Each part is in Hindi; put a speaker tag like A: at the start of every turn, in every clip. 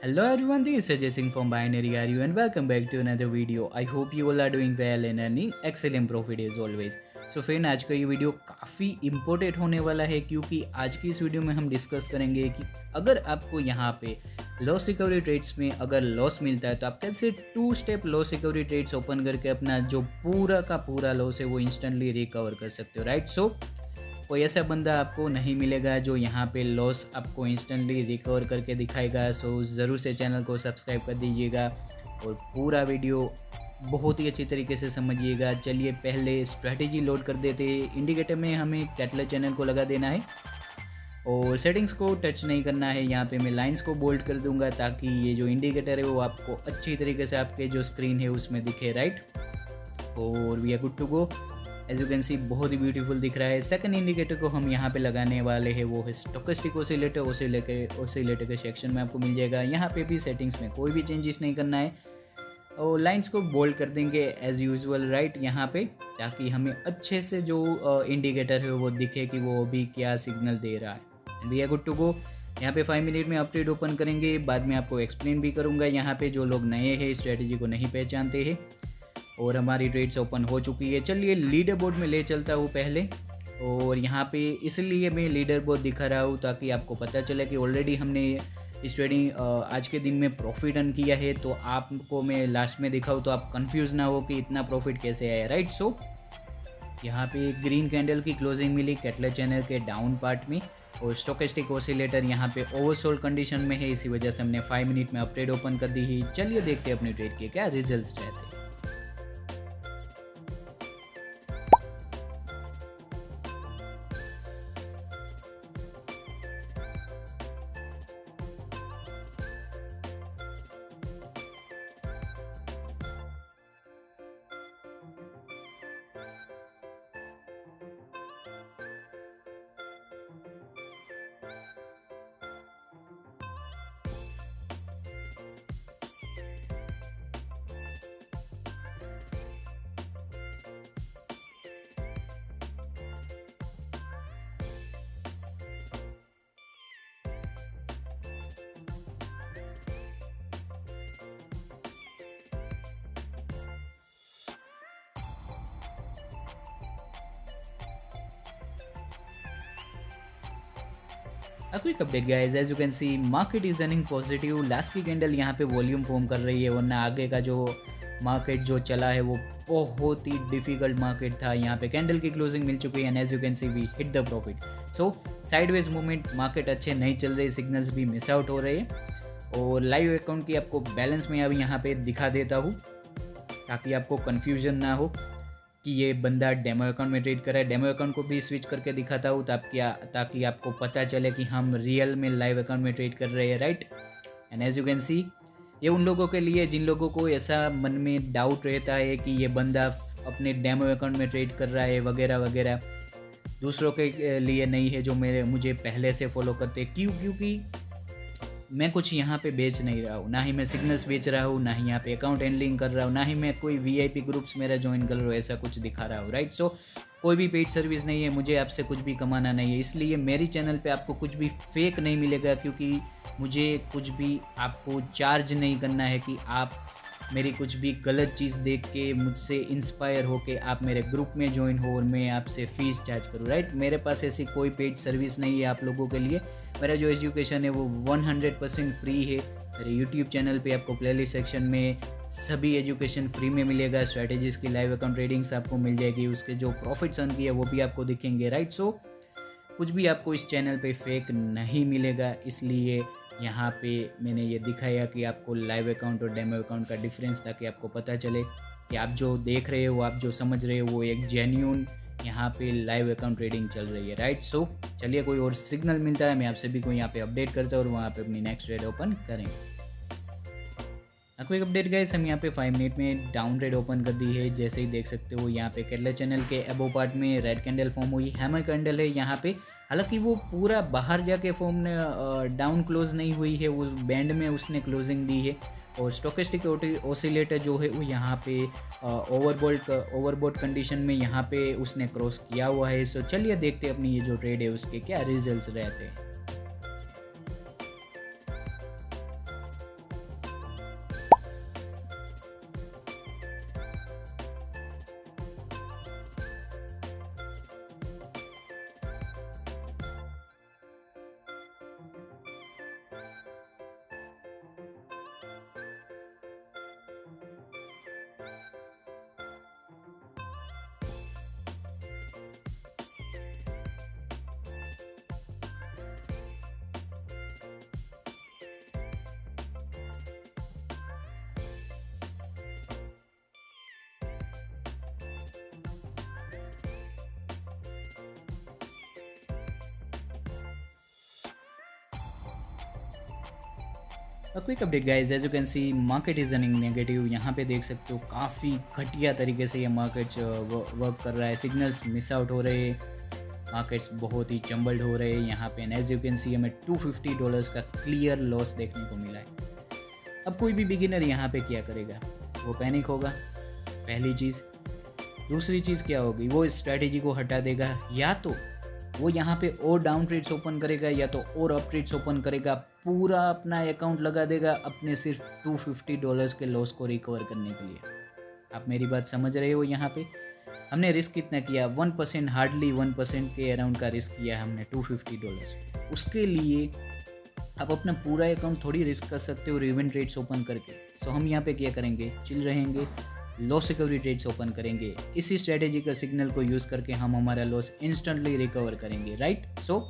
A: Hello everyone, this is Ajay Singh from Binary RU and welcome back to another video. I hope you all are doing well and earning excellent profit as always. So friend, आज का ये वीडियो काफ़ी इम्पोर्टेंट होने वाला है क्योंकि आज की इस वीडियो में हम डिस्कस करेंगे कि अगर आपको यहाँ पे लॉस रिकवरी ट्रेड्स में अगर लॉस मिलता है तो आप कैसे 2 step loss recovery trades open करके अपना जो पूरा का पूरा लॉस है वो इंस्टेंटली रिकवर कर सकते हो, राइट। सो कोई ऐसा बंदा आपको नहीं मिलेगा जो यहाँ पे लॉस आपको इंस्टेंटली रिकवर करके दिखाएगा। सो ज़रूर से चैनल को सब्सक्राइब कर दीजिएगा और पूरा वीडियो बहुत ही अच्छी तरीके से समझिएगा। चलिए पहले स्ट्रेटेजी लोड कर देते हैं। इंडिकेटर में हमें कैटलर चैनल को लगा देना है और सेटिंग्स को टच नहीं करना है। यहाँ पे मैं लाइंस को बोल्ड कर दूंगा ताकि ये जो इंडिकेटर है वो आपको अच्छी तरीके से आपके जो स्क्रीन है उसमें दिखे, राइट। और we are good to go. As you can see बहुत ही ब्यूटीफुल दिख रहा है। सेकंड इंडिकेटर को हम यहाँ पे लगाने वाले हैं वो है स्टोकेस्टिक ओसिलेटर। ओसिलेटर के सेक्शन में आपको मिल जाएगा। यहाँ पे भी सेटिंग्स में कोई भी चेंजेस नहीं करना है और लाइंस को बोल्ड कर देंगे एज यूजुअल, राइट, यहाँ पे, ताकि हमें अच्छे से जो इंडिकेटर है वो दिखे कि वो अभी क्या सिग्नल दे रहा है। We are good to go. यहाँ पे 5 मिनट में आप ट्रेड ओपन करेंगे, बाद में आपको एक्सप्लेन भी करूँगा। यहाँ पे जो लोग नए हैं स्ट्रेटेजी को नहीं पहचानते हैं और हमारी ट्रेड्स ओपन हो चुकी है। चलिए लीडर बोर्ड में ले चलता हूँ पहले। और यहाँ पे इसलिए मैं लीडर बोर्ड दिखा रहा हूँ ताकि आपको पता चले कि ऑलरेडी हमने इस ट्रेडिंग आज के दिन में प्रॉफिट अर्न किया है। तो आपको मैं लास्ट में दिखाऊँ तो आप कंफ्यूज ना हो कि इतना प्रॉफिट कैसे आया, राइट। सो यहाँ पे ग्रीन कैंडल की क्लोजिंग मिली कैटलर चैनल के डाउन पार्ट में और स्टोकेस्टिक ओसिलेटर यहाँ पे ओवरसोल्ड कंडीशन में है, इसी वजह से हमने 5 मिनट में अप ट्रेड ओपन कर दी है। चलिए देखते हैं अपनी ट्रेड के क्या रिजल्ट्स रहते हैं। A quick update guys, as you can see market is running positive। Last की कैंडल यहाँ पे वॉल्यूम फॉर्म कर रही है, वरना आगे का जो मार्केट जो चला है वो बहुत ही डिफिकल्ट मार्केट था। यहाँ पे कैंडल की क्लोजिंग मिल चुकी है and as you can see we hit the profit. So sideways movement, market अच्छे नहीं चल रहे, सिग्नल्स भी मिस आउट हो रहे हैं। और लाइव अकाउंट की आपको बैलेंस में अभी यहाँ पे दिखा देता हूँ ताकि आपको कन्फ्यूजन ना हो कि ये बंदा डेमो अकाउंट में ट्रेड कर रहा है। डेमो अकाउंट को भी स्विच करके दिखाता हूँ ताकि आपको पता चले कि हम रियल में लाइव अकाउंट में ट्रेड कर रहे हैं, right. And as you can see ये उन लोगों के लिए जिन लोगों को ऐसा मन में डाउट रहता है कि ये बंदा अपने डेमो अकाउंट में ट्रेड कर रहा है वगैरह वगैरह, दूसरों के लिए नहीं है जो मुझे पहले से फॉलो करते। क्योंकि मैं कुछ यहाँ पे बेच नहीं रहा हूँ, ना ही मैं सिग्नल्स बेच रहा हूँ, ना ही यहाँ पे अकाउंट हैंडलिंग कर रहा हूँ, ना ही मैं कोई वीआईपी ग्रुप्स मेरा ज्वाइन कर रहा हूँ, ऐसा कुछ दिखा रहा हूँ, राइट। सो कोई भी पेड सर्विस नहीं है, मुझे आपसे कुछ भी कमाना नहीं है, इसलिए मेरी चैनल पे आपको कुछ भी फेक नहीं मिलेगा। क्योंकि मुझे कुछ भी आपको चार्ज नहीं करना है कि आप मेरी कुछ भी गलत चीज़ देख के मुझसे इंस्पायर हो के आप मेरे ग्रुप में ज्वाइन हो और मैं आपसे फ़ीस चार्ज करूँ, राइट। मेरे पास ऐसी कोई पेड सर्विस नहीं है आप लोगों के लिए। मेरा जो एजुकेशन है वो 100% फ्री है। मेरे यूट्यूब चैनल पे आपको प्लेलिस्ट सेक्शन में सभी एजुकेशन फ्री में मिलेगा। स्ट्रैटेजीज की लाइव अकाउंट ट्रेडिंग्स आपको मिल जाएगी, उसके जो प्रॉफिट्स अर्न किए वो भी आपको दिखेंगे, राइट। सो कुछ भी आपको इस चैनल पे फेक नहीं मिलेगा, इसलिए यहाँ पे मैंने ये दिखाया कि आपको लाइव अकाउंट और डेमो अकाउंट का डिफरेंस, ताकि आपको पता चले कि आप जो देख रहे हो, आप जो समझ रहे हो वो एक जेन्यून यहाँ पे लाइव अकाउंट ट्रेडिंग चल रही है, राइट। सो चलिए कोई और सिग्नल मिलता है मैं आपसे भी कोई यहाँ पे अपडेट करता हूँ और वहाँ पे अपनी नेक्स्ट ट्रेड ओपन करेंगे। क्विक अपडेट गाइस, हम यहाँ पे 5 मिनट में डाउन ट्रेड ओपन कर दी है। जैसे ही देख सकते हो यहाँ पे कैटलर चैनल के अबो पार्ट में रेड कैंडल फॉर्म हुई, हैमर कैंडल है यहाँ पे। हालांकि वो पूरा बाहर जाके फॉर्म ने डाउन क्लोज नहीं हुई है, वो बैंड में उसने क्लोजिंग दी है। और स्टोकेस्टिक ओसिलेटर जो है वो यहाँ पे ओवरबोट कंडीशन में यहाँ पे उसने क्रॉस किया हुआ है। सो चलिए देखते हैं अपनी ये जो ट्रेड है उसके क्या रिजल्ट्स रहते हैं। Quick update guys, as you can see market is running negative. यहाँ पे देख सकते हो काफ़ी घटिया तरीके से ये मार्केट वर्क कर रहा है। सिग्नल्स मिस आउट हो रहे हैं, मार्केट्स बहुत ही जम्बल्ड हो रहे हैं यहाँ पे। एज यू कैन सी हमें $250 का क्लियर लॉस देखने को मिला है। अब कोई भी बिगिनर यहाँ पे क्या करेगा, वो पैनिक होगा, पहली चीज़। दूसरी चीज़ क्या होगी, वो इस स्ट्रैटेजी को हटा देगा, या तो वो यहाँ पे और डाउन ट्रेड्स ओपन करेगा या तो और अप ट्रेड्स ओपन करेगा, पूरा अपना अकाउंट लगा देगा अपने सिर्फ $250 के लॉस को रिकवर करने के लिए। आप मेरी बात समझ रहे हो। यहाँ पे हमने रिस्क कितना किया, 1%, हार्डली 1% के अराउंड का रिस्क किया है हमने $250। उसके लिए आप अपना पूरा अकाउंट थोड़ी रिस्क कर सकते हो रिवन ट्रेड्स ओपन करके। सो हम यहाँ पे क्या करेंगे, चिल रहेंगे, लॉस रिकवरी ट्रेड्स ओपन करेंगे। इसी स्ट्रेटेजी का सिग्नल को यूज़ करके हम हमारा लॉस इंस्टेंटली रिकवर करेंगे, राइट। सो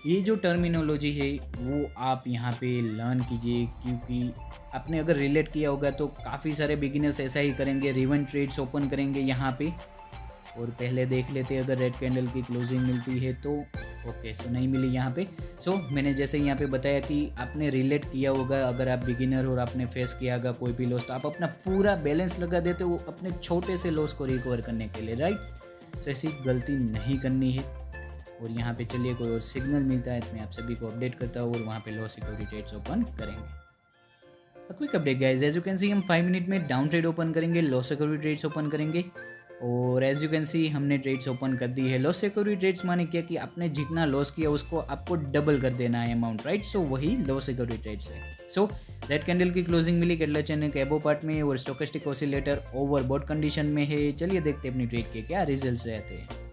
A: ये जो टर्मिनोलॉजी है वो आप यहाँ पे लर्न कीजिए, क्योंकि आपने अगर रिलेट किया होगा तो काफ़ी सारे बिगिनर्स ऐसा ही करेंगे, रिवन ट्रेड्स ओपन करेंगे यहाँ पे। और पहले देख लेते अगर रेड कैंडल की क्लोजिंग मिलती है तो ओके। सो नहीं मिली यहाँ पे। सो मैंने जैसे यहाँ पे बताया कि आपने रिलेट किया होगा, अगर आप बिगिनर और आपने फेस किया होगा कोई भी लॉस, तो आप अपना पूरा बैलेंस लगा देते हो अपने छोटे से लॉस को रिकवर करने के लिए, राइट। सो ऐसी गलती नहीं करनी है। और यहाँ पे चलिए कोई और सिग्नल मिलता है तो मैं आप सभी को अपडेट करता हूँ और वहाँ पे लॉस रिकवरी ट्रेड्स ओपन करेंगे। Quick update guys, as you can see हम 5 मिनट में डाउन ट्रेड ओपन करेंगे, लॉस रिकवरी ट्रेड्स ओपन करेंगे। और एज यू कैन सी हमने ट्रेड्स ओपन कर दी है। लॉस रिकवरी ट्रेड्स माने क्या कि आपने जितना लॉस किया उसको आपको डबल कर देना है अमाउंट, राइट। सो वही लॉस रिकवरी ट्रेड्स है। सो रेड कैंडल की क्लोजिंग मिली केटला चैनल के एबो पार्ट में और स्टोकेस्टिक ऑसिलेटर ओवरबॉट कंडीशन में है। चलिए देखते हैं अपनी ट्रेड के क्या रिजल्ट्स रहते हैं।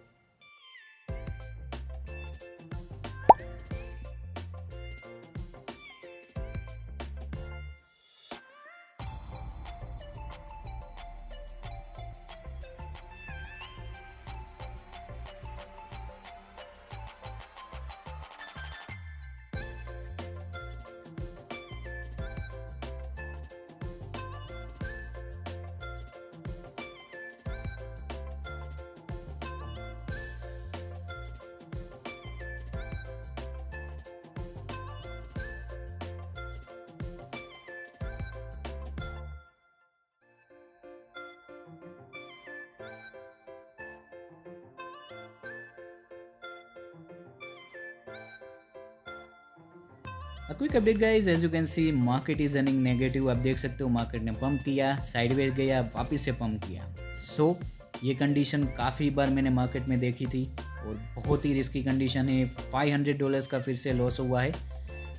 A: Quick update guys, as you can see market is running negative. आप देख सकते हो मार्केट ने पंप किया, साइडवेज गया, वापस से पंप किया। सो ये कंडीशन काफ़ी बार मैंने मार्केट में देखी थी और बहुत ही रिस्की कंडीशन है। $500 का फिर से लॉस हुआ है।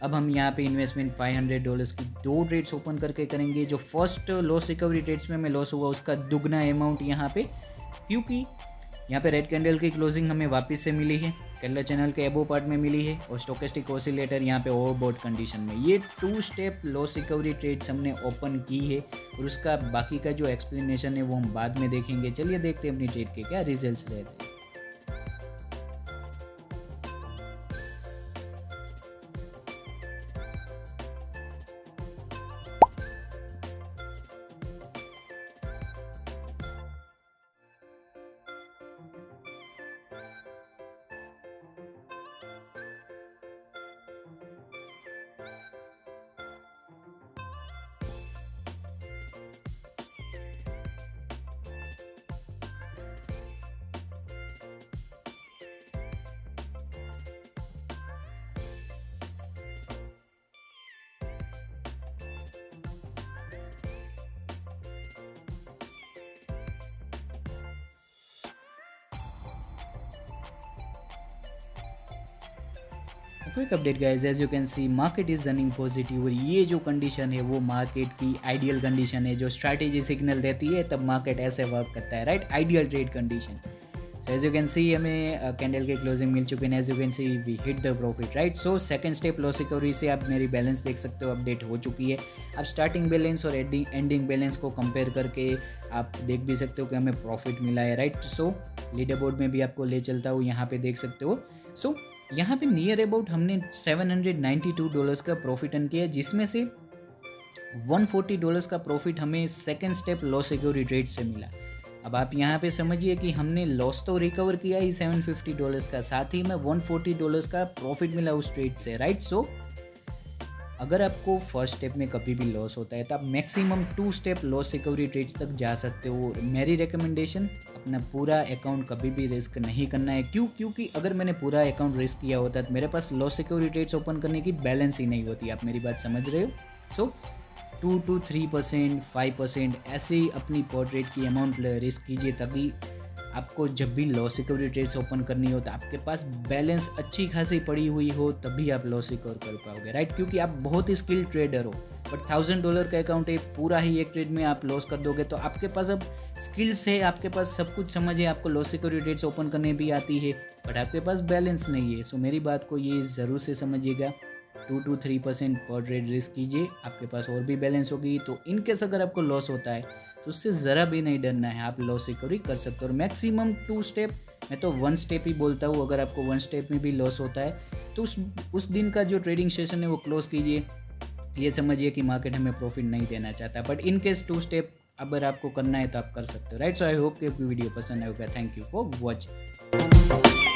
A: अब हम यहाँ पे इन्वेस्टमेंट $500 की 2 ट्रेड्स ओपन करके करेंगे। जो फर्स्ट लॉस रिकवरी ट्रेड्स में लॉस हुआ उसका दुगना अमाउंट यहाँ पे, क्योंकि यहाँ पे रेड कैंडल की क्लोजिंग हमें वापस से मिली है, केटला चैनल के एबो पार्ट में मिली है और स्टोकेस्टिक ऑसिलेटर यहाँ पे ओवरबॉट कंडीशन में। ये 2 स्टेप लॉस रिकवरी ट्रेड्स हमने ओपन की है और उसका बाकी का जो एक्सप्लेनेशन है वो हम बाद में देखेंगे। चलिए देखते हैं अपनी ट्रेड के क्या रिजल्ट्स रहते हैं। Quick update guys, as you can see market is running positive और ये जो कंडीशन है वो मार्केट की आइडियल कंडीशन है। जो स्ट्रैटेजी सिग्नल देती है तब मार्केट ऐसे वर्क करता है, right. Ideal trade condition. So as you can see हमें कैंडल के क्लोजिंग मिल चुके हैं। As you can see we hit the profit, right. So second step loss recovery से आप मेरी बैलेंस देख सकते हो अपडेट हो चुकी है। आप स्टार्टिंग बैलेंस और एंडिंग बैलेंस को कंपेयर करके आप देख भी सकते हो कि हमें प्रॉफिट मिला है, राइट। सो लीडर बोर्ड में भी आपको ले चलता हूँ, यहाँ पे देख सकते हो। सो यहाँ पे नियर अबाउट हमने $792 का प्रॉफिट अर्न किया, जिसमें से $140 का प्रॉफिट हमें second step loss recovery trade से मिला। अब आप यहाँ पे समझिए कि हमने लॉस तो रिकवर किया ही $750 का, साथ ही में $140 का प्रॉफिट मिला उस ट्रेड से, राइट। सो अगर आपको फर्स्ट स्टेप में कभी भी लॉस होता है तो आप maximum 2 step loss recovery trades तक जा सकते हो। मेरी रिकमेंडेशन, अपना पूरा अकाउंट कभी भी रिस्क नहीं करना है। क्योंकि अगर मैंने पूरा अकाउंट रिस्क किया होता तो मेरे पास लॉस रिकवरी ट्रेड्स ओपन करने की बैलेंस ही नहीं होती। आप मेरी बात समझ रहे हो? सो 2 to 3%, 5% ऐसे ही अपनी पर ट्रेड की अमाउंट रिस्क कीजिए, तभी आपको जब भी लॉस रिकवरी ट्रेड्स ओपन करनी हो तो आपके पास बैलेंस अच्छी खासी पड़ी हुई हो, तभी आप लॉस रिकवर कर पाओगे, राइट? क्योंकि आप बहुत ही स्किल्ड ट्रेडर हो, बट $1000 का अकाउंट है, पूरा ही एक ट्रेड में आप लॉस कर दोगे तो आपके पास अब स्किल्स है, आपके पास सब कुछ समझ है, आपको लॉस रिकवरी ट्रेड्स ओपन करने भी आती है, बट आपके पास बैलेंस नहीं है। सो मेरी बात को ये ज़रूर से समझिएगा, 2 to 3% पर ट्रेड रिस्क कीजिए, आपके पास और भी बैलेंस होगी तो इनकेस अगर आपको लॉस होता है तो उससे ज़रा भी नहीं डरना है, आप लॉस रिकवरी कर सकते हो। और मैक्सिमम 2 स्टेप, मैं तो 1 स्टेप ही बोलता हूँ। अगर आपको 1 स्टेप में भी लॉस होता है तो उस दिन का जो ट्रेडिंग सेशन है वो क्लोज कीजिए, ये समझिए कि मार्केट हमें प्रॉफिट नहीं देना चाहता। बट इन केस 2 स्टेप अगर आपको करना है तो आप कर सकते हो, राइट? सो आई होप कि आपकी वीडियो पसंद आएगा। Thank you for watching.